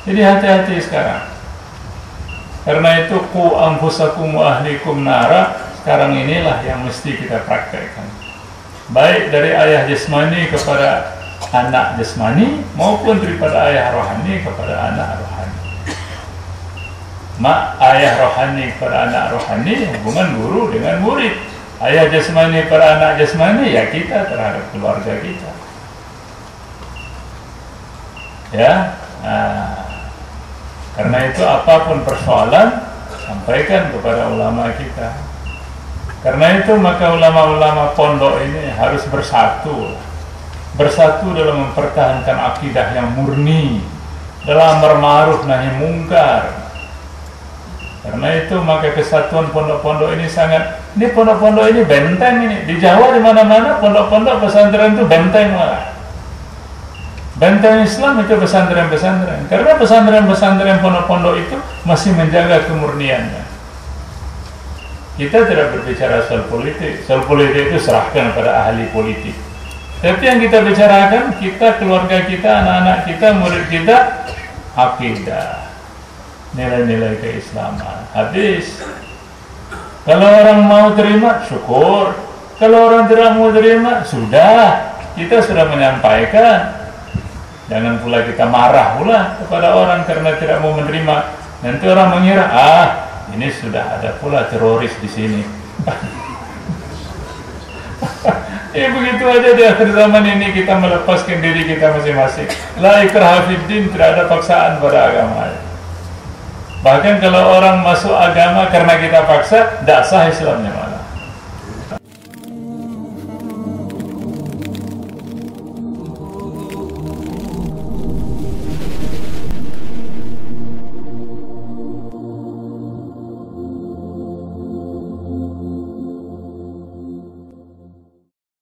Jadi hati-hati sekarang. Karena itu ku anfusakum wa ahlikum nara, sekarang inilah yang mesti kita praktekkan. Baik dari ayah jasmani kepada anak jasmani maupun daripada ayah rohani kepada anak rohani. Ayah rohani kepada anak rohani, hubungan guru dengan murid. Ayah jasmani kepada anak jasmani, ya kita terhadap keluarga kita. Ya, karena itu apapun persoalan sampaikan kepada ulama kita. Karena itu maka ulama-ulama pondok ini harus bersatu dalam mempertahankan akidah yang murni, dalam amar ma'ruf nahi mungkar. Karena itu maka kesatuan pondok-pondok ini ini pondok-pondok ini benteng ini. Di Jawa di mana-mana pondok-pondok pesantren itu benteng malah. Benteng Islam itu pesantren-pesantren. Karena pesantren-pesantren pondok-pondok itu masih menjaga kemurniannya. Kita tidak berbicara soal politik. Soal politik itu serahkan pada ahli politik. Tapi yang kita bicarakan, kita, keluarga kita, anak-anak kita, murid kita, akidah, nilai-nilai keislaman. Habis. Kalau orang mau terima, syukur. Kalau orang tidak mau terima, sudah. Kita sudah menyampaikan. Jangan pula kita marah pula kepada orang karena tidak mau menerima. Nanti orang mengira, ini sudah ada pula teroris di sini. Ya begitu aja di akhir zaman ini kita melepaskan diri kita masing-masing. La ikraha fid din, tidak ada paksaan pada agama. Bahkan kalau orang masuk agama karena kita paksa, tidak sah Islamnya.